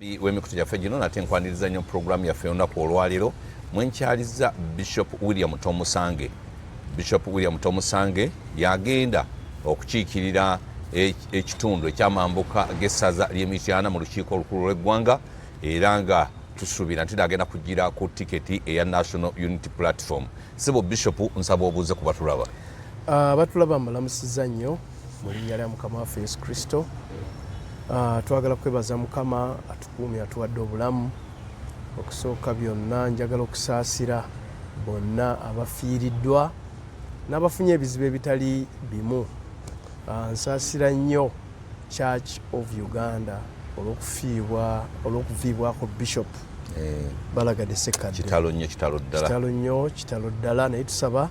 W'emikutu gyaffe gino nate nkwaniriza nnyo programu yaffe olunaku olwaleero mwenkyaliza Bishop William Tomusange. Bishop William Tomusange yagenda okukiikirira ekitundu eky'amambuka g'essaza ly'Emityana mu lukiiko olukulu lw'eggwanga era nga tusuubira nti agenda kugira ku tiketi eya National Unity Platform. Sibo Bishop nsaba obuuze ku batulaba. Batulaba mbalamusizza nnyo mu linnya lya Mukama waffe Yesu Kristo. Twagala kwebaza Mukama atukuumye atuwadde obulamu. Okusooka byonna njagala okusaasira bonna abafiiriddwa n'abafunye ebizibu ebitali bimu. Nsaasira nnyo Church of Uganda olw'okuviibwako Bishop Balagadde Ssekadde. Kitalo nnyo kitalo ddala naye tusaba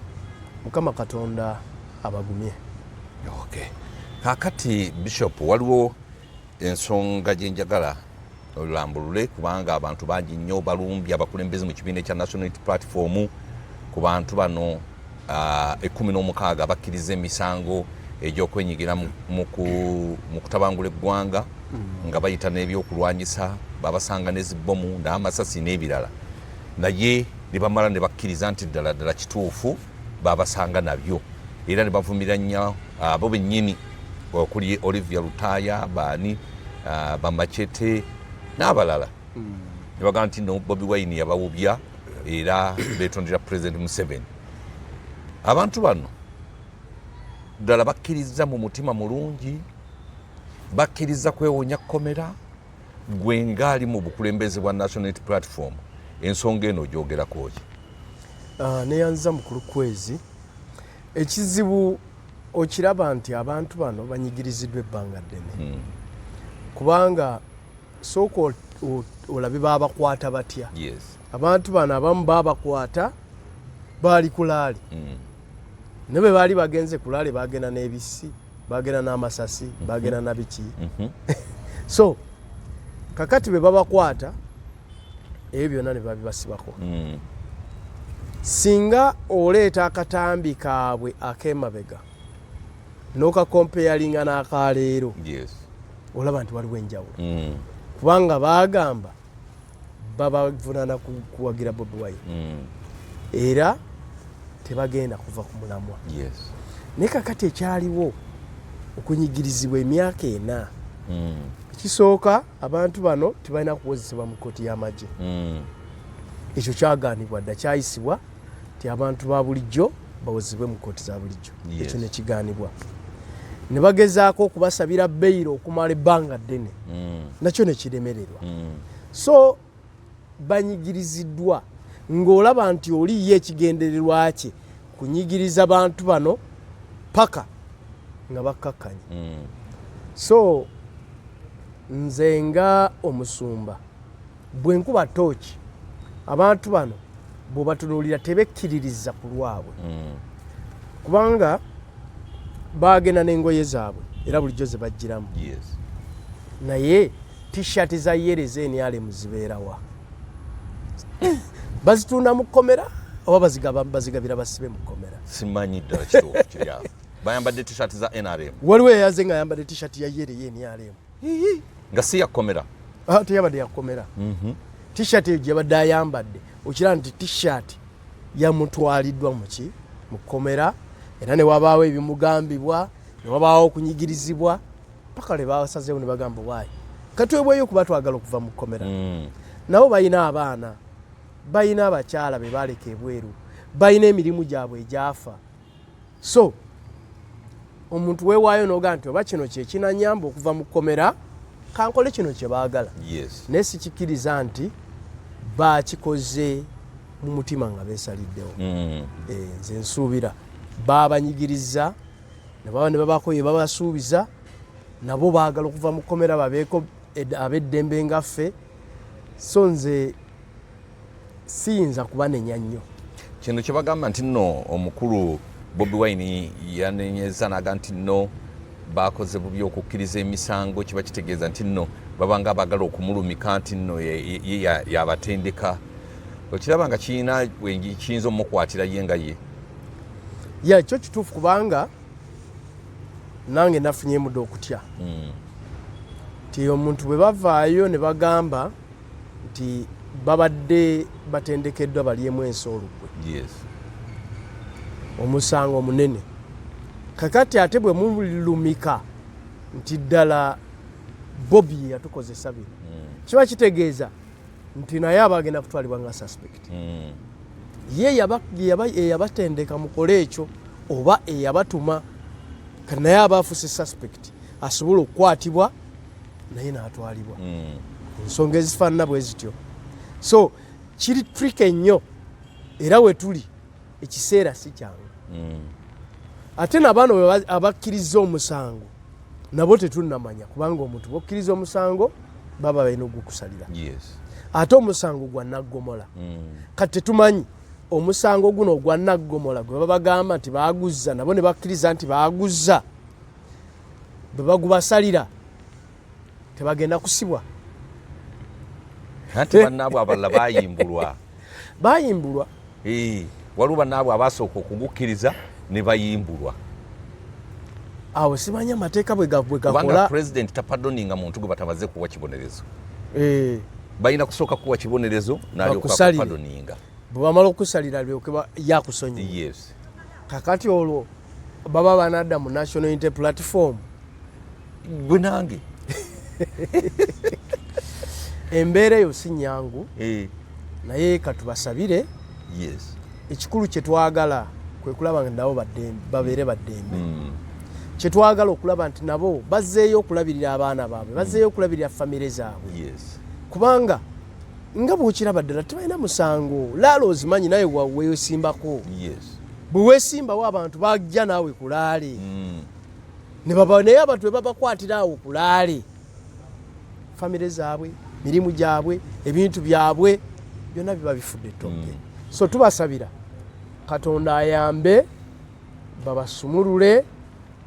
Mukama Katonda abagumye. Okay. Kakati Bishop waliwo ensonga gye njagala olambulule kubanga abantu bangi nnyo balumbye abakulembeze mu kibiina ekya National Unity Platform ku bantu bano 16 bakkiriza emisango egy'okwenyigira mu kutabangula eggwanga nga bayita n'ebyokulwanyisa babasanga n'ezibbomu n'amasasi n'ebirala naye ne bamala ne bakkiriza nti ddala kituufu babasanga nabyo era ne bavumira nnyo abo bennyini okuli Olivia Lutaya baani Bamachete n'abalala ne bagamba nti no Bobi Wine yabawubya era beetondera President Museveni. Abantu bano ddala bakkiriza mu mutima mulungi, bakkiriza kwewonya kkomera, gwe ngaali mu bukulembeze bwa National Unity Platform ensonga eno ogyogerako ki? Neyanza mukulu kwezi ekizibu okiraba nti abantu bano banyigiriziddwa ebbanga ddene kubanga sooka olabe babakwata batya. Abantu bano abamu babakwata baali kulaali ne bwe baali bagenze kulaali bagenda n'ebisi bagenda n'amasasi bagenda na biki so kakati bwe babakwata ebyo byonna ne babibasibako. Singa oleeta akatambi kaabwe ak'emabega n'okakompeyalinga n'akaleero olaba nti waliwo enjawulo kubanga baagamba babavunaana kuwagira Bobi Wine era tebagenda kuva ku mulamwa. Naye kakati ekyaliwo okunyigirizibwa emyaka 4 ekisooka abantu bano tebalina kuwozesebwa mu kkooti y'amagye. Ekyo kyagaanibwa dda kyayisibwa ti abantu ba bulijjo bawozebwe mu kkooti za bulijjo. Ekyo ne kigaanibwa. Ne bagezaako okubasabira beyiro okumala ebbanga ddene nakyo ne kiremererwa. So banyigiriziddwa ng'olaba nti oli ye ekigendererwa kye kunyigiriza bantu bano paka nga bakkakkanye. So nze nga omusumba bwe nkuba tooki abantu bano bw'obatunuulira tebekkiririza ku lwabwe kubanga baagenda n'engoye zaabwe era bulijjo ze bajjiramu naye t-shirt za yereza NRM zibeerawa bazitunda mu kkomera oba bazigabira basibe mu kkomera? Simanyi ddala kituufu kiri awo. Bayambadde t-shirt za NRM. Waliwo eyaze nga ayambadde t-shirt ya yere ye NRM nga si ya kkomera. Teyabadde ya kkomera. T-shirt eyo gye yabadde ayambadde okira nti t-shirt yamutwaliddwa mu kkomera era ne wabaawo ebimugambibwa ne wabaawo okunyigirizibwa paka le basazeewo ne bagamba waayi katwebweyo kuba twagala okuva mu kkomera. Nabo balina abaana, balina abakyala be baleka ebweru, balina emirimu gyabwe egyafa. So omuntu weewaayo n'ogamba nti oba kino kye kinanyamba okuva mu kkomera kankole kino kye baagala. Naye sikikkiriza nti bakikoze mu mutima nga beesaliddewo. Nze nsuubira babanyigiriza ne baba ne babako ye babasuubiza nabo baagala okuva mu kkomera babeeko ab'eddembe ngaffe. So nze siyinza kubanenya nnyo. Kino kye bagamba nti nno omukulu Bobi Wine yanenyeza naga nti nno bakoze bubi okukkiriza emisango kiba kitegeeza nti nno babanga abagala okumulumika nti nno yabatendeka. Okiraba nga kiyinza omukwatira ye nga ye. Kyo kituufu kubanga nange nafunye mudde okutya nti omuntu bwe bavaayo ne bagamba nti babadde batendekeddwa balyemu ensoolugwe. Yes. Omusango munene. Kakati ate bwe mulumika nti ddala Bobby yatukozesa bino. Kiba kitegeeza nti naye abagenda kutwalibwa nga suspect. Ye yabatendeka mukole ekyo oba eyabatuma kati naye abaafuse suspect asobola okukwatibwa naye n'atwalibwa. Ensonga ezifaanana bwe zityo. So kiri trick ennyo era we tuli ekiseera si kyangu. Ate nabano abakkiriza omusango nabo tetunnamanya kubanga omuntu bwokkiriza omusango baba balina ogukusalira. Yes. Ate omusango gwa naggomola. Kati tetumanyi omusango guno ogwa naggomola gwe babagamba nti baaguzza nabo ne bakkiriza nti baaguzza bwe bagubasalira tebagenda kusibwa. Ate bannaabwe abalala bayimbulwa. Bayimbulwa. Waliwo bannaabwe abasooka okugukkiriza ne bayimbulwa. Awo simanya amateeka bwe gakola. Kubanga president tapadoninga muntu gwe batamaze kuwa kibonerezo. Balina kusooka kuwa kibonerezo n'alyoka kupadoninga. Bwe bamala okusalira alyoke yakusonyiwa. Yes. Kakati olwo baba banadda mu National Unity Platform. Gwe nange. Embeera eyo si nnyangu. Naye katubasabire. Yes. Ekikulu kye twagala kwe kulaba nga nabo babeere baddembe. Kye twagala okulaba nti nabo bazzeeyo okulabirira abaana baabwe, bazzeeyo okulabirira famire zaabwe. Yes. Kubanga nga bw'okiraba ddala tebalina musango. Laalo ozimanyi naye weesimbako. Yes. Bwe weesimbawo abantu bajja naawe kulaale. Ne baba naye abantu bwe babakwatira awo kulaale. Famire zaabwe, mirimu gyabwe, ebintu byabwe byonna biba bifudde ettogge. So tubasabira Katonda ayambe babasumulule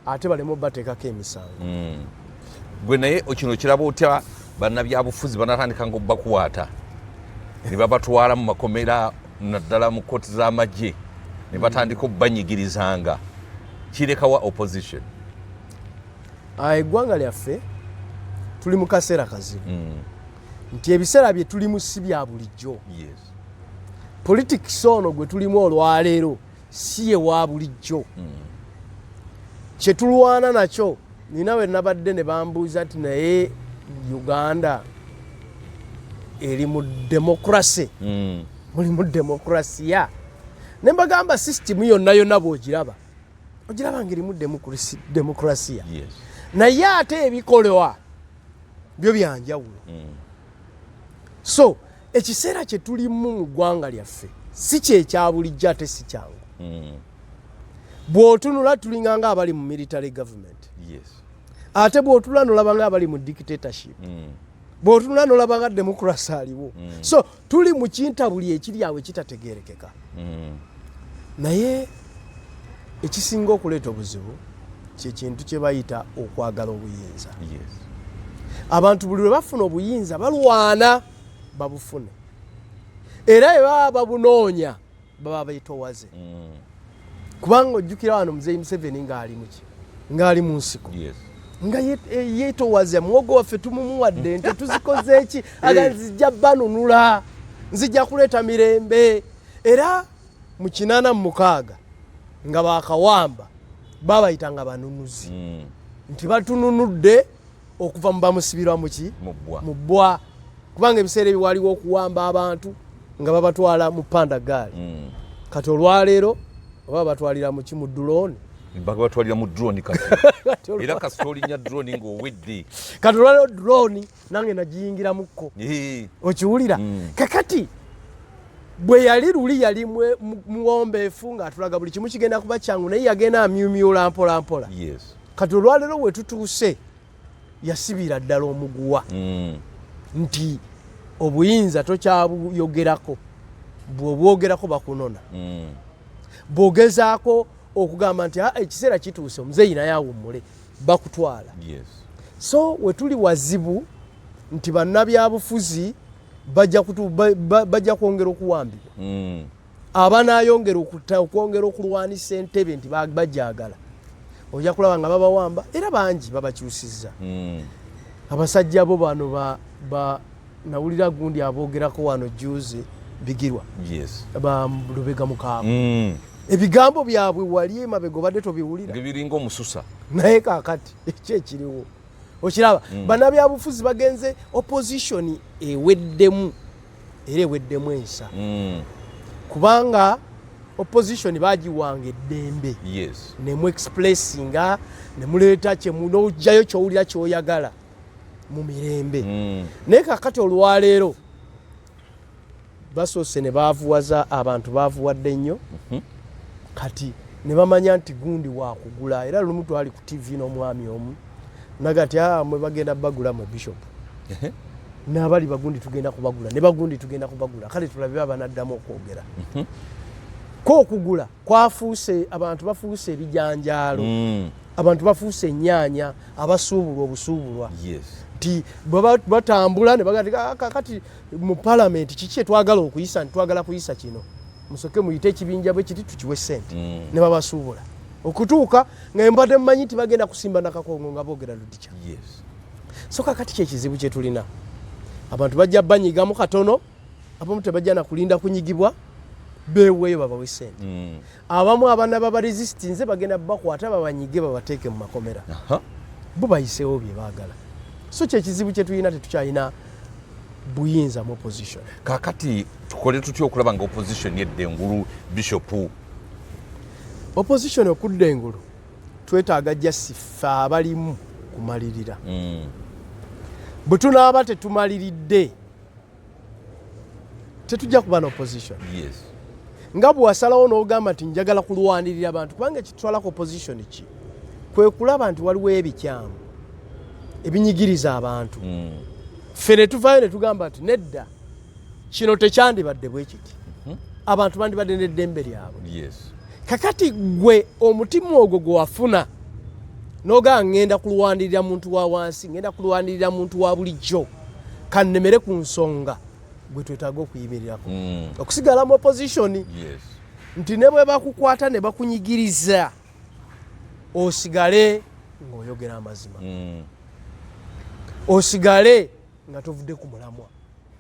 ate balemu bateekako emisango. Gwe naye kino kiraba otya bannabyabufuzi banatandika nga obbakwata ne babatwala mu makomera naddala mu kkooti z'amagye ne batandika obbanyigirizanga kirekawa opposition. Eggwanga lyaffe tuli mu kaseera kazibu nti ebiseera bye tulimu si bya bulijjo. Yes. Politics ono gwe tulimu olwaleero si ye wa bulijjo. Kye tulwana nakyo nina we nabadde ne bambuuza nti naye Uganda eri mu demokrasi. Mulimu demokrasiya. Ne mbagamba system yonna yonna bw'ogiraba ogiraba ng'erimu demokrasiya. Yes. Naye ate ebikolwa byo byanjawulo. So ekiseera kye tulimu mu ggwanga lyaffe si kyekya bulijjo ate si kyangu. Bw'otunula tulinga nga abali mu military government. Yes. Ate bw'otunula nolaba nga abali mu dictatorship. Bw'otunula nolaba nga demokrasi aliwo. So tuli mu kintabuli ekiri awo ekitategeerekeka. Naye ekisinga okuleeta obuzibu kye kintu kye bayita okwagala obuyinza. Yes. Abantu buli lwe bafuna obuyinza balwana babufune. Era baba babunoonya baba bayitowaze. Kubanga ojjukira wano Muzeeyi Museveni ng'ali mu nsiko. Yes. Nga yeetowaze muwogo waffe tumumuwadde nti tuzikoze eki aga nzijja banunula nzijja kuleeta mirembe. Era mu 86 nga baakawamba babayitanga banunuzi nti batununudde okuva mu bamusibirwa mu bbwa kubanga ebiseera ebyo waliwo okuwamba abantu nga babatwala mu pandagaali. Kati olwaleero oba batwalira mu kimu drone. Batwalira mu drone kati. Era kasitolinya drone ng'owedde. Kati olwaleero drone nange nagiyingiramukko. Okiwulira? Kakati bwe yali luli yali muwombeefu ng'atulaga buli kimu kigenda kuba kyangu naye yagenda amyumyula mpola mpola. Yes. Kati olwaleero we tutuuse yasibira ddala omuguwa nti obuyinza tokyabuyogerako bw'obwogerako bakunona. Bw'ogezaako okugamba nti ekiseera kituuse omuzeeyi naye awummule bakutwala. Yes. So we tuli wazibu nti bannabyabufuzi bajja kwongera okuwambibwa. Abanaayongera okwongera okulwanisa entebe nti bajjagala ojja kulaba nga babawamba era bangi babakyusizza. abasajja bo bano nawulira gundi aboogerako wano juzi bigirwa ba Lubega Mukaabu ebigambo byabwe wali emabega obadde tobiwulira biringa omususa naye kaakati ekyekiriwo okiraba bannabyabufuzi bagenze opposition eweddemu era eweddemu ensa kubanga opposition bagiwanga eddembe nemu expressinga nemuleeta n'ojjayo kyowulira kyoyagala mu mirembe naye kaakati olwaleero basoose ne baavuwaza abantu baavuwadde nnyo kati ne bamanya nti gundi wakugula era lumu twali ku TV n'omwami omu nagati mwe bagenda bagula mu bishop n'abali bagundi tugenda kubagula ne bagundi tugenda kubagula kale tulabe abanaddamu okwogera ko okugula kwafuuse abantu bafuuse ebijanjaalo abantu bafuuse ennyaanya abasuubulwa obusuubulwa ti batambula ne bagati kati mu parliament kiki twagala okuyisa ntwagala kuyisa kino musoke muyite ekibinja bwe kiti tukiwe ssente ne babasuubula okutuuka nga mbadde mmanyi nti bagenda kusimba nakakongo nga boogera ludica so kakati kyekizibu kye tulina abantu bajja banyigamu katono abamu tebajja na kulinda kunyigibwa beweeyo babawe ssente abamu abaana babaresistinze bagenda bakwata babanyige babateeke mu makomera bo bayiseewo bye baagala so kyekizibu kye tulina tetukyalina buyinza mu opposition kakati tukole tutya okulaba nga opposition yedde engulu bishopu opposition okudda engulu twetaaga jasife abalimu kumalirira bwe tunaaba tetumaliridde tetujja kuba na opposition nga bwe wasalawo n'ogamba nti njagala kulwanirira abantu kubanga ekitwalako opposition ki kwe kulaba nti waliwo ebikyamu ebinyigiriza abantu ffe ne tuvaayo ne tugamba nti nedda kino tekyandibadde bwe kiti abantu bandibadde n'eddembe lyabwe kakati gwe omutima ogwo gwe wafuna n'ogamba ngenda kulwanirira muntu wa wansi ngenda kulwanirira muntu wa bulijjo kannemere ku nsonga gwe twetaaga okuyimirirako okusigala mu opposition nti ne bwe bakukwata ne bakunyigiriza osigale ng'oyogera amazima osigale nga tovudde ku mulamwa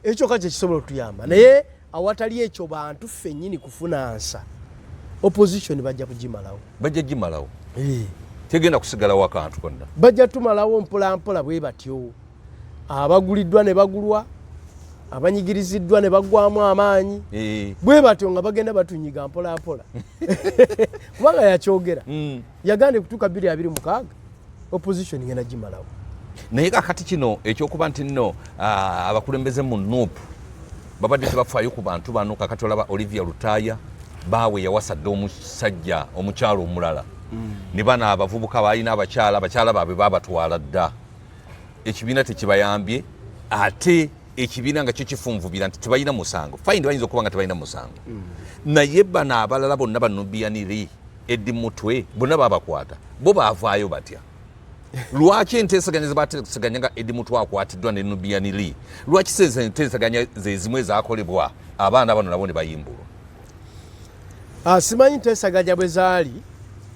ekyo kati kisobola otuyamba naye awatali ekyo bantu ffennyini kufuna nsa opposition bajja kugimalawo bajja gimalawo tegenda kusigalawo akantu konna bajja tumalawo mpolampola bwe batyo abaguliddwa ne bagulwa abanyigiriziddwa ne baggwamu amaanyi bwe batyo nga bagenda batunyiga mpolampola kubanga yakyogera yagande kutuuka 2026 opposition ngenda gimalawo naye kakati kino ekyokuba nti nno abakulembeze mu nuupu babadde tebafaayo ku bantu bano kakati olaba Olivia Lutaya baawe yawasadde omusajja omukyalo omulala ne bana abavubuka balina abakyala baabwe babatwala dda ekibiina tekibayambye ate ekibiina nga kyo kifunvubira nti tebalina musango fayindi bayinza okuba nga tebalina musango naye bano abalala bonna banubiyaniri eddi mutwe bonna babakwata bo baavaayo batya lwaki enteesaganya zebateesaganya nga eddi mutwe akwatiddwa ne nubiyaniri lwaki enteesaganya zezimu ezakolebwa abaana bano nabo ne bayimbulwa simanyi nteesaganya bwe zaali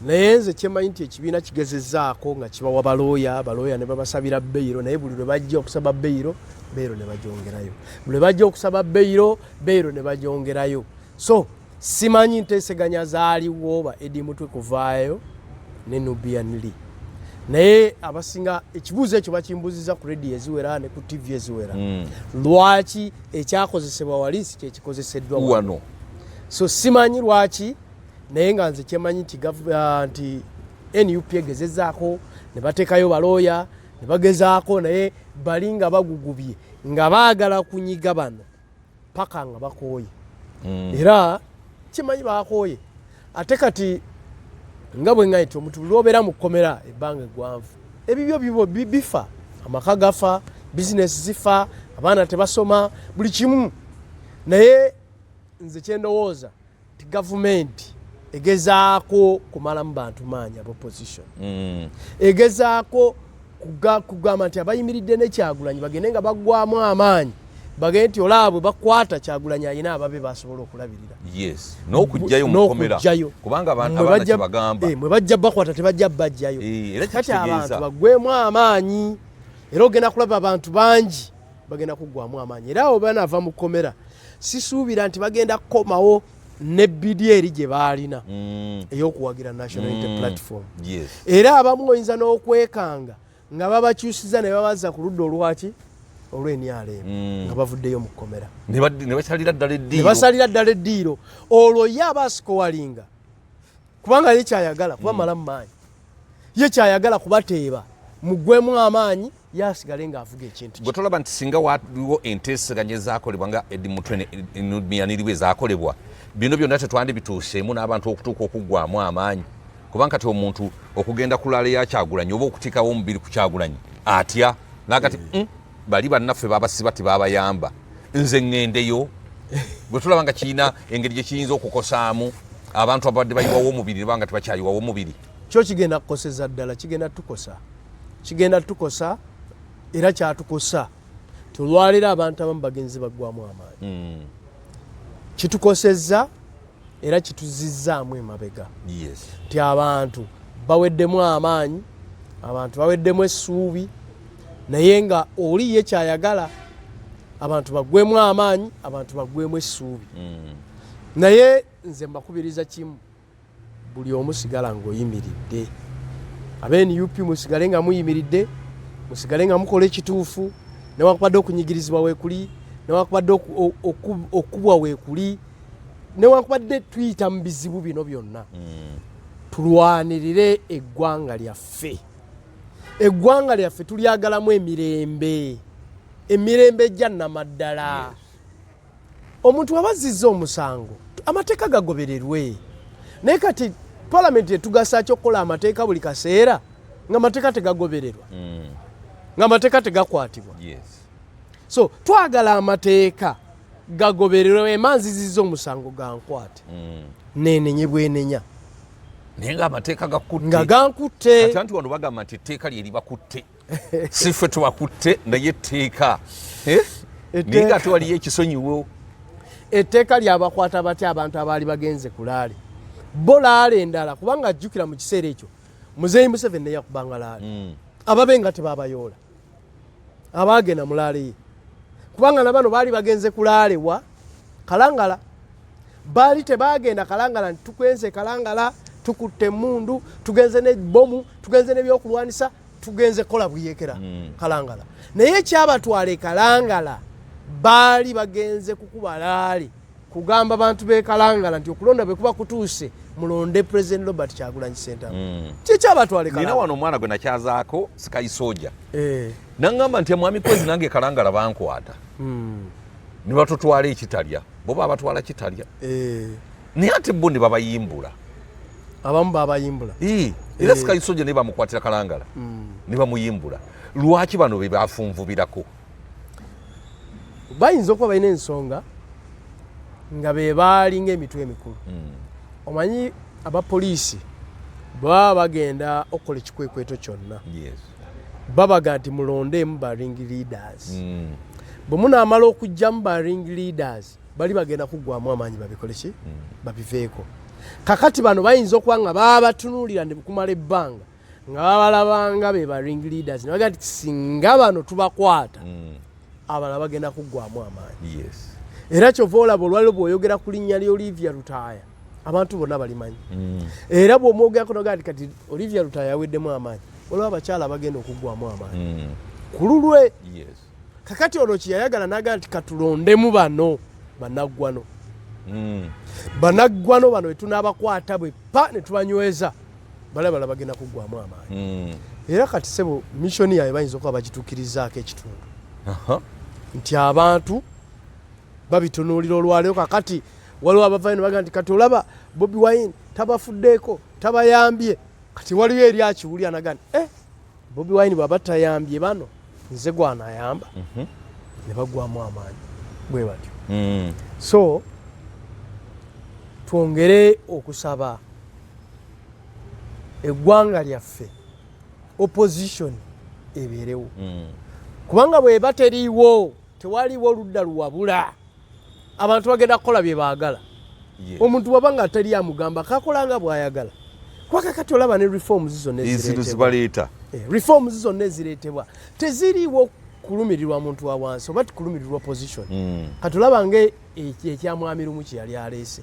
naye nze kyemanyi nti ekibiina kigezezzaako nga kibawa balooya ne babasabira beyiro naye buli lwe bajja okusaba beyiro ne bagyongerayo buli lwe bajja okusaba beyiro ne bagyongerayo so simanyi nteesaganya zaaliwo ba eddi mutwe kuvaayo ne nubiyaniri naye abasinga ekibuuzo ekyo bakimbuziza ku radio eziwera ne ku TV eziwera lwaki ekyakozesebwa wali si kyekikozeseddwa wano so simanyi lwaki naye nga nze kyemanyi nti NUP egezezzaako ne bateekayo balooya ne bagezaako naye bali nga bagugubye nga baagala kunyiga bano paka nga bakooye era kimanyi bakooye ate kati nga bwe ngaiti omuntu lwobeera mu kkomera ebbanga eggwanvu ebibyo bifa amaka gafa bizinesi zifa abaana tebasoma buli kimu naye nze kyendowooza ti gavumenti egezaako kumalamu bantu maanyi aba opposition egezaako kugamba nti abayimiridde ne Kyagulanyi bagende nga baggwamu amaanyi bagende nti olaabwe bakwata Kyagulanyi alina ababe basobola okulabirira n'okujjayo mu kkomera kubanga abaana kyebagamba mwe bajja bakwata tebajja bajjayo kati abantu baggwemu amaanyi era ogenda kulaba abantu bangi bagenda kuggwamu amaanyi era abo banaava mu kkomera sisuubira nti bagenda kukomawo nebbidi eri gye baalina ey'okuwagira national unity platform era abamu oyinza n'okwekanga nga babakyusiza ne babaza ku ludda olwaki olw'NRM nga bavuddeyo mu kkomera ne basalira ddala eddiiro olwo ye aba asikowalinga kubanga ye kyayagala kuba malamu maanyi ye kyayagala kubateeba muggwemu amaanyi yasigale ng'avuga ekintu gwe tolaba nti singa waliwo enteeseganya ezaakolebwa nga edimutwe miyaniriwe ezaakolebwa bino byonna tetwandibituuseemu n'abantu okutuuka okuggwamu amaanyi kubanga kati omuntu okugenda kulaala ya Kyagulanyi oba okuteekawo omubiri ku Kyagulanyi atya nagati bali bannaffe babasiba tibabayamba nze ŋŋendeyo gwe tulaba nga kirina engeri gye kiyinza okukosaamu abantu abadde bayiwawo omubiri ne banga tebakyayiwawo omubiri kyo kigenda kukoseza ddala kigenda tukosa era kyatukosa tulwalira abantu abamu bagenzi baggwamu amaanyi kitukosezza era kituzizzaamu emabega ti abantu baweddemu amaanyi abantu baweddemu essuubi naye nga oli ye kyayagala abantu baggwemu amaanyi abantu baggwemu essuubi naye nze mbakubiriza kimu buli omu sigala ng'oyimiridde ab'NUP musigale nga muyimiridde musigale nga mukola ekituufu newakubadde okunyigirizibwa weekuli newakubadde okubwa weekuli newakubadde tuyita mu bizibu bino byonna tulwanirire eggwanga lyaffe tulyagalamu emirembe ejja nnamaddala omuntu abazizza omusango amateeka gagobererwe naye kati palamenti etugasa kyokukola amateeka buli kaseera nga amateeka tegagobererwa nga amateeka tegakwatibwa so twagala amateeka gagobererwe emanzizizza omusango gankwate nenenye bwenenya naye nga amateeka gakutte nga gankutte ati anti wano bagamba nti etteeka lye libakutte si ffe tubakutte naye etteeka naye nga tewaliyo ekisonyiwo etteeka lyabakwata batya abantu abaali bagenze ku laale bo laale endala kubanga ajjukira mu kiseera ekyo muzeeyi Museveni ne yakubanga laale ababe nga tebabayoola abaagenda mu laale ye kubanga na bano baali bagenze ku laale wa Kalangala baali tebagenda Kalangala nti tukwenze Kalangala tukutte emmundu tugenze n'ebbomu tugenze n'ebyokulwanisa tugenze kola buyeekera Kalangala naye ekyabatwala Kalangala baali bagenze kukuba laale kugamba abantu b'e Kalangala nti okulonda bwe kuba kutuuse mulonde President Robert Kyagulanyi Ssentamu kikyabatwala Kalangala. Nina wano omwana gwe nakyazaako Sky Soldier nangamba nti mwami kwezi nange Kalangala bankwata ne batutwala ekitalya bo babatwala kitalya naye ate bo ne babayimbula abamu babayimbula era Sky Soldier ne bamukwatira Kalangala ne bamuyimbula lwaki bano be bafunvubirako bayinza okuba balina ensonga nga be baali ng'emitwe emikulu omanyi abapoliisi baba bagenda okukola ekikwekweto kyonna babaga nti mulondeemu ba ring leaders bwe munaamala okujjamu ba ring leaders bali bagenda kuggwamu amaanyi babikole ki babiveeko kakati bano bayinza okuba nga baba batunuulira ne kumala ebbanga nga babalabanga be ba ring leaders ne baga nti singa bano tubakwata abalala bagenda kuggwamu amaanyi era kyova olaba olwaliro bw'oyogera ku linnya lya Olivia Lutaaya abantu bonna balimanyi era bw'omwogerako noga nti kati Olivia Lutaaya yaweddemu amaanyi olwo abakyala bagenda okuggwamu amaanyi ku lulwe kakati olwo kyeyayagala naga nti katulondemu bano bannaggwano bannaggwano bano wetunaabakwata bwe pa ne tubanyweza balabala bagenda kuggwamu amaanyi era kati sebo missoni yaabwe bayinza okuba bagituukirizaako ekitundu nti abantu babitunuulira olwaleero kakati waliwo abavayo ne baga nti kati olaba Bobi Wine tabafuddeeko tabayambye kati waliwo eri akiwulya naga nti Bobi Wine bw'aba tayambye bano nze gwanayamba ne baggwamu amaanyi bwe batyo so twongere okusaba eggwanga lyaffe opposition ebeerewo kubanga bweba teriiwo tewaliwo ludda luwabula abantu bagenda kukola bye baagala omuntu waba nga teri amugamba kakolanga bw'ayagala kwaka kati olaba ne reforms zonna ezibaleeta reforms zonna ezireetebwa teziriwo kulumirirwa muntu wa wansi oba tikulumirirwa position katulaba nga ekyamwami lumu kye yali aleese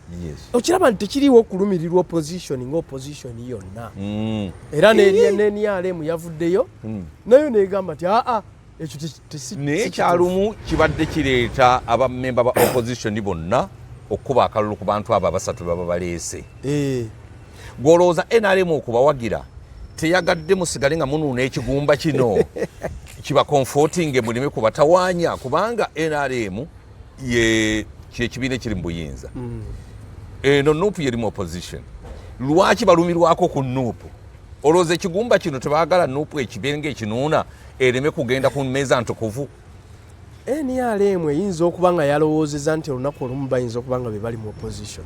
okiraba nti tekiriwo kulumirirwa position ng'opposition yonna era n'NRM yavuddeyo nayo negamba nti ekyo naye ekyalumu kibadde kireeta abamemba ba opposition bonna okuba akalulu ku bantu abo abasatu baba baleese gw'olowooza NRM okubawagira teyagadde musigale nga munuuna ekigumba kino kiba comforting mulime kubatawaanya kubanga NRM kyekibiina ekiri mu buyinza eno nuupu yerimu opposition lwaki balumirwako ku nuupu olowooza ekigumba kino tebaagala nuupu ekibeere ng'ekinuuna ereme kugenda ku mmeeza ntukuvu NRM eyinza okuba nga yalowoozeza nti olunaku olumu bayinza okuba nga be bali mu opposition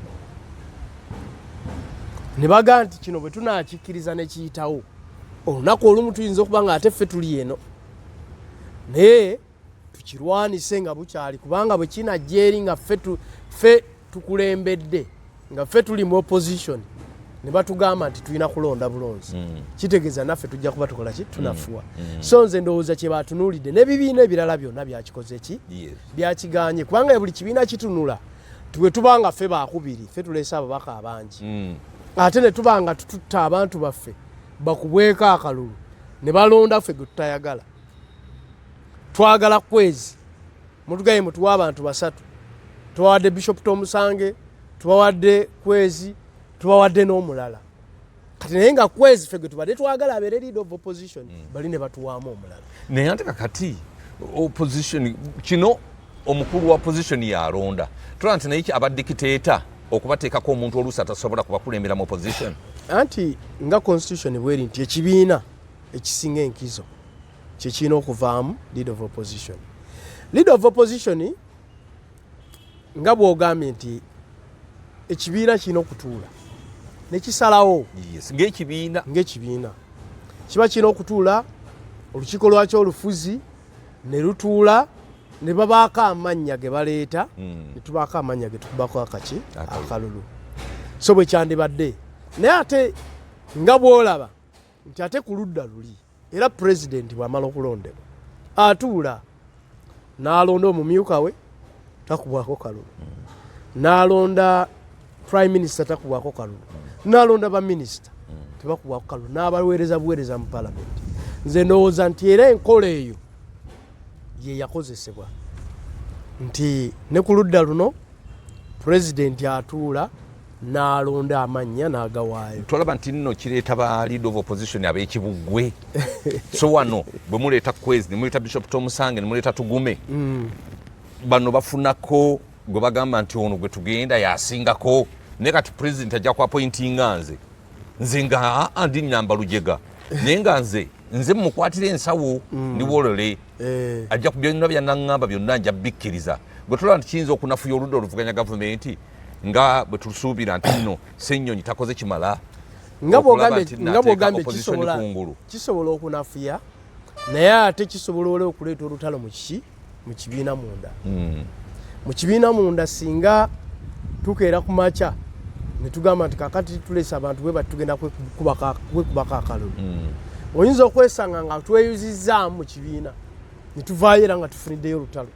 ne baga nti kino bwe tunaakikkiriza ne kiyitawo olunaku olumu tuyinza okuba nga ate ffe tuli eno naye tukirwanise nga bukyali kubanga bwe kinajja eri nga ffe tukulembedde nga ffe tuli mu opposition ne batugamba nti tulina kulonda bulonzi kitegeeza naffe tujja kuba tukola ki tunafuwa so nze ndowooza kye batunuulidde n'ebibiina ebirala byonna byakikoze ki byakiganye kubanga buli kibiina kitunula bwe tubanga ffe bakubiri ffe tuleese ababaka abangi ate ne tubanga tututta abantu baffe bakubweko akalulu ne balonda ffe gwe tutayagala twagala kwezi mutugaye mutuwa abantu basatu tubawadde Bishop Tomusange tubawadde kwezi tubawadde n'omulala kati naye nga kwezi ffe gwe tubadde twagala abeere leader of opposition bali ne batuwaamu omulala naye ate kakati opposition kino omukulu wa opposition yalonda tulaba nti naye abadikiteeta okubateekako omuntu oluusi atasobola kubakulembera mu opposition anti nga constitution bweri nti ekibiina ekisinga enkizo kyekirina okuvaamu leader of opposition leader of opposition nga bw'ogambye nti ekibiina kirina okutuula nekisalawo ng'ekibiina kiba kirina okutuula olukiiko lwakyo olufuzi ne lutuula ne babaako amannya ge baleeta ne tubaako amannya ge tukubako akaki akalulu so bwe kyandibadde naye ate nga bw'olaba nti ate ku ludda luli era pulezidenti bw'amala okulondebwa atuula n'alonda omumyuka we takubwako kalulu n'alonda prime minister takubwako kalulu n'alonda baminisita tebakubwako kalulu n'abaweereza buweereza mu palamenti nze ndowooza nti era enkola eyo ye yakozesebwa nti ne ku ludda luno pulezidenti atuula n'alonda amannya n'agawaayo tolaba nti nno kireeta ba leader of opposition ab'ekibugwe so wano bwe muleeta kwezi ne muleeta Bishop Tomusange ne muleeta tugume bano bafunako gwe bagamba nti ono gwe tugenda yasingako naye kati pulezidenti ajja ku appointinga nze nga ndi nyamba lujega naye nga nze mumukwatira ensawo ndi wolole ajja ku byonna byanaŋŋamba byonna nja bikkiriza gwe tulaba nti kiyinza okunafuya oludda oluvuganya gavumenti nga bwe tusuubira nti nno Ssennyonyi takoze kimala nga bw'ogambye kisobola okunafuya naye ate kisobola okuleeta olutalo mu kibiina munda mu kibiina munda singa tukeera ku makya ne tugamba nti kakati tuleese abantu bwe bati tugenda kwekubako akalulu oyinza okwesanga nga tweyuzizzaamu mu kibiina ne tuvaayo era nga tufuniddeyo olutalo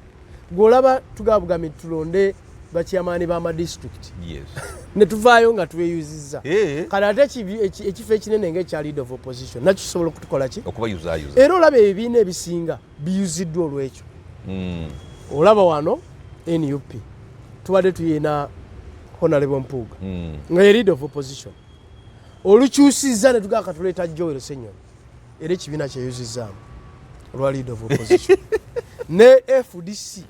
gw'olaba tugabugamye tulonde bakyamaani b'amadistrict ne tuvaayo nga tweyuzizza kale ate ekifo ekinene ng'ekya leader of opposition nakyo kisobola okutukola ki okubayuzayuza era olaba ebibiina ebisinga biyuziddwa olwekyo olaba wano NUP tubadde tuyina Honorable Mpuuga nga ye leader of opposition olukyusizza ne tugaa katuleeta Joel Ssennyonyi era ekibiina kyeyuzizzaamu olwa leader of opposition ne FDC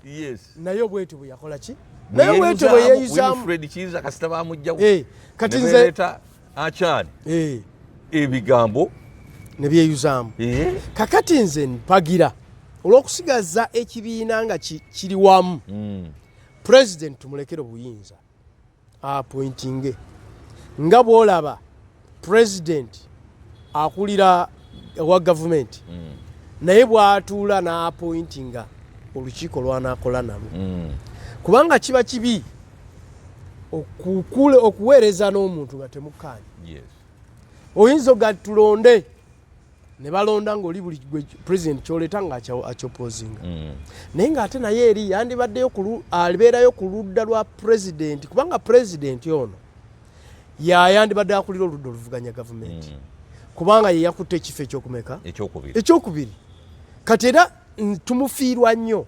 nayo bwetyo bwe yakola ki naye bwetyo bwe yeeyuzaamu kati nze akyani ebigambo ne byeyuzaamu kakati nze mpagira olw'okusigaza ekibiina nga kiri wamu president tumulekere obuyinza appointinge nga bw'olaba president akulira wa gavumenti naye bw'atuula n'appointinga olukiiko lw'anaakola nalwo kubanga kiba kibi okuweereza n'omuntu nga temukkaanya oyinza oga tulonde ne balonda ng'oli buli president kyoleta nga akyopozinga naye ng'ate naye eri yandibaddeyo alibeerayo ku ludda lwa president kubanga president ono yayandibadde akulira oludda oluvuganya gavumenti kubanga ye yakutte ekifo ekyokumeka ekyokubiri kati era tumufiirwa nnyo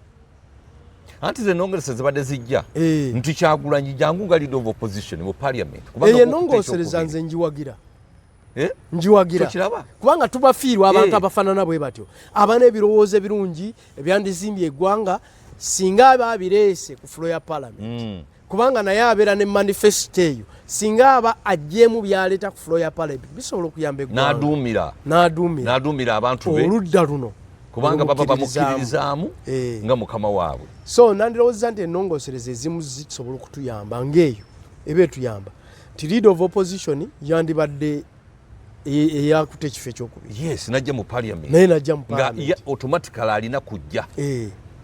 anti ze nongeresa zibadde zijja nti Kyagulanyi jangu nga leader of opposition mu parliament kubanga nongosereza nze njiwagira kubanga tubafiirwa abantu abafaanana bwe batyo abana ebirowoozo ebirungi ebyandizimbye eggwanga singa aba abireese ku fulo ya parliament kubanga naye abeera ne manifesito eyo singa aba ajjeemu byaleeta ku fulo ya parliament bisobola okuyamba eggwanga n'aduumira abantu be oludda luno kubanga baba bamukkirizaamu nga mukama waabwe so nandirowooza nti ennongosereza ezimu zisobola okutuyamba ng'eyo eba etuyamba ti leader of opposition yandibadde eyakutte ekifo ekyokubiri yes najja mu parliament naye najja mu parliament nga automatically alina kujja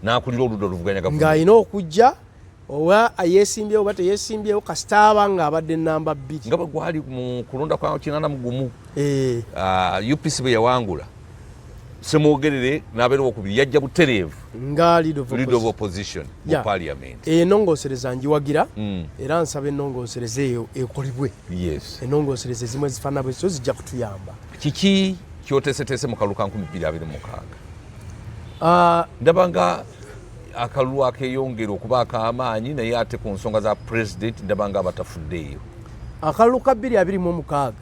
n'akulira oludda oluvuganya gavumenti ng'alina okujja oba yeesimbyewo oba teyeesimbyewo kasitaaba ng'abadde namba 2 nga bwegwali mu kulonda kwa 81 UPC bwe yawangula semwogerere n'abeera okubiri yajja butereevu nga leader of opposition mu parliament ennongosereza njiwagira era nsaba ennongosereza eyo ekolibwe yes ennongosereza ezimu ezifaanana bwe zityo zijja kutuyamba kiki kyoteeseteese mu kalulu ka 2026 ndaba nga akalulu akeeyongera okuba ak'amaanyi naye ate ku nsonga za president ndaba nga abatafuddeeyo akalulu ka 2026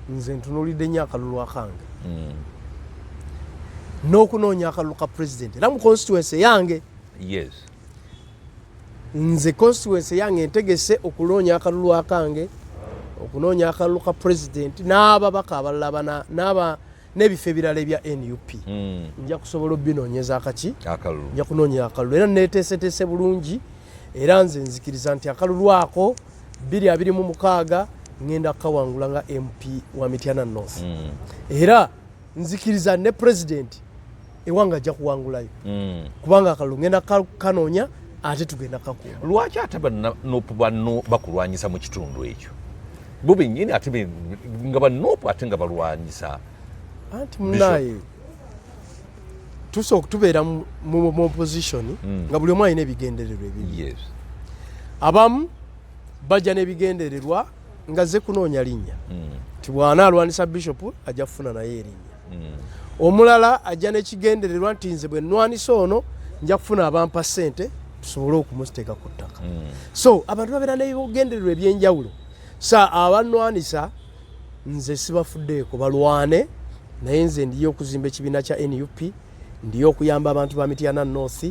nze ntunuulidde nnyo akalulu akange n'okunoonya akalulu ka president era mu constituency yange yes nze constituency yange ntegese okunoonya akalulu akange okunoonya akalulu ka president n'ababaka abalala n'ebifo ebirala ebya NUP nja kusobola obinoonyeza akaki nja kunoonyera akalulu era neeteeseteese bulungi era nze nzikiriza nti akalulu ako 2026 ngenda kukawangula nga MP wa Mityana North era nzikiriza ne president ewanga ajja kuwangulayo kubanga akalulu ngenda kanoonya ate tugenda kakuuma lwaki ate banopu bano bakulwanyisa mu kitundu ekyo bo bennyini ate nga banopu ate nga balwanyisa anti munaye tusooka tubeera mu opposition nga buli omu alina ebigendererwa ebiri abamu bajja n'ebigendererwa nga ze kunoonya linnya ti bwana alwanisa bishop ajja kufuna naye erinnya omulala ajja n'ekigendererwa nti nze bwe nnwanisa ono nja kufuna abampa ssente tusobole okumuteeka ku ttaka so abantu babeera n'ebigendererwa ebyenjawulo sa abannwanisa nze sibafuddeeko balwane naye nze ndiyo okuzimba ekibiina kya NUP ndiyo okuyamba abantu ba Mityana North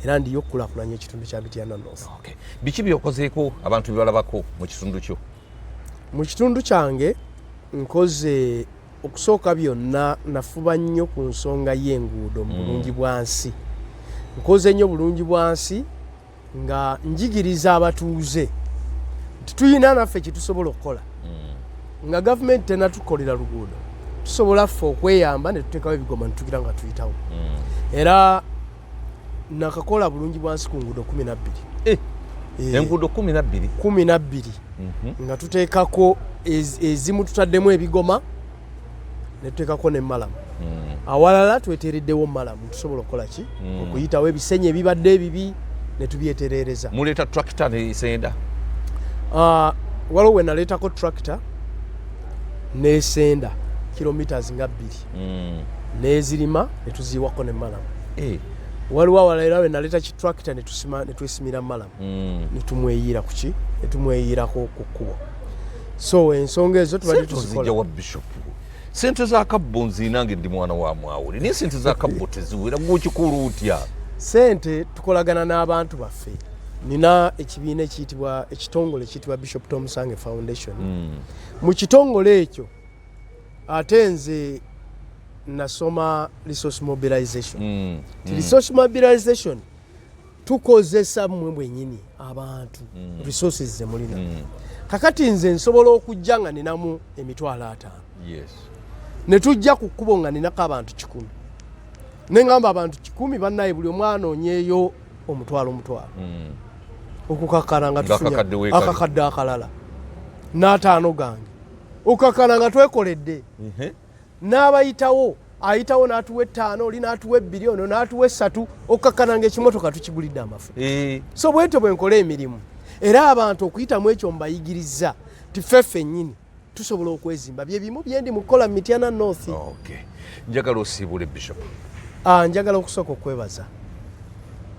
era ndiyo okukulaakulanya ekitundu kya Mityana North. Biki byokozeeko abantu byebalabako mu kitundu kyo? Mu kitundu kyange nkoze okusooka byonna nafuba nnyo ku nsonga y'enguudo mu bulungi bwansi. Nkoze nnyo bulungi bwansi nga njigiriza abatuuze tuyina naffe kitusobola okukola nga gavumenti tenatukolera luguudo tusobola ffe okweyamba ne tuteekawo ebigoma netugira nga tuyitawo era nakakola bulungi bwansi ku nguudo 12 enguudo 12 nga tuteekako ezimu tutaddemu ebigoma ne tuteekako ne malamu awalala tweteereddewo malamu tusobola okukola ki okuyitawo ebisenyi ebibadde ebibi ne tubyetereereza. Muleeta tractor n'esenda? Waliwo we naleetako tractor n'esenda kilometers nga 2 n'ezirima ne tuziiwako ne malamu. Waliwo awalala era we naleeta kitractor ne twesimira malamu ne tumweyiira ku ki ne tumweyiirako ku kkubo. So ensonga ezo tubadde tuzikola. Wa Bishop sente za kabbo nzinange ndi mwana wa mwawule naye sente za kabbo teziwera gw'okikulu otya? Sente tukolagana n'abantu baffe. Nina ekibiina ekiyitibwa ekitongole ekiyitibwa Bishop Tomusange Foundation. Mu kitongole ekyo ate nze nasoma resource mobilization. Resource mobilization tukozesa mmwe bwennyini abantu resources ze mulina. Kakati nze nsobola okujja nga ninamu emitwalo 5. Ne tujja ku kkubo nga ninako abantu 100. Ne ngamba abantu 100 bannaye buli omu anoonyeeyo omutwalo. Okukakana nga tufunya akakadde akalala n'ataano gange okukakana nga twekoledde n'abayitawo ayitawo n'atuwa 5 oli n'atuwa 2 ono n'atuwa 3 okakkananga ekimotoka tukigulidde amafuta so bwetyo bwe nkola emirimu era abantu okuyitamu ekyo mbayigiriza tifeffe nnyini tusobola okwezimba bye bimu byendi mu kukola Mityana North. Njagala osiibule Bishop. Njagala okusooka okwebaza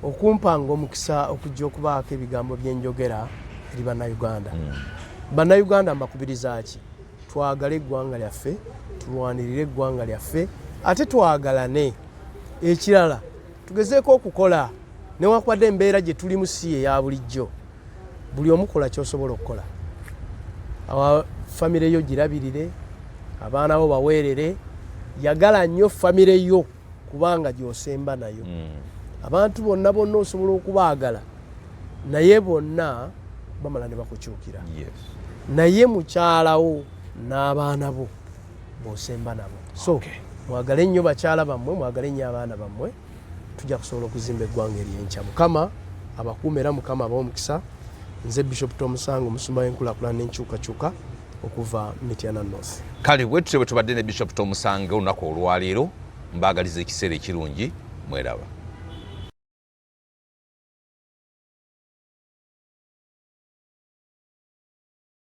okumpanga omukisa okujja okubaako ebigambo byenjogera eri bannayuganda. Bannayuganda mbakubiriza ki? Twagale eggwanga lyaffe, tulwanirire eggwanga lyaffe, ate twagalane. Ekirala tugezeeko okukola newankubadde embeera gye tulimu si eya bulijjo. Buli omu kola ky'osobola okukola. Famire yo girabirire, abaana bo baweerere, yagala nnyo famire yo kubanga gy'osemba nayo. Abantu bonna bonna osobola okubaagala naye bonna bamala ne bakukyukira. Naye mukyalawo n'abaana bo b'osemba nabo. So mwagale nnyo bakyala bammwe, mwagale nnyo abaana bammwe, tujja kusobola okuzimba eggwanga ery'enkya. Mukama abakuume era Mukama ab'omukisa. Nze Bishop Tomusange omusumba w'enkulaakulana n'enkyukakyuka okuva Mityana North. Kale bwe tubadde ne Bishop Tomusange olunaku olwaleero mbaagaliza ekiseera ekirungi mweraba.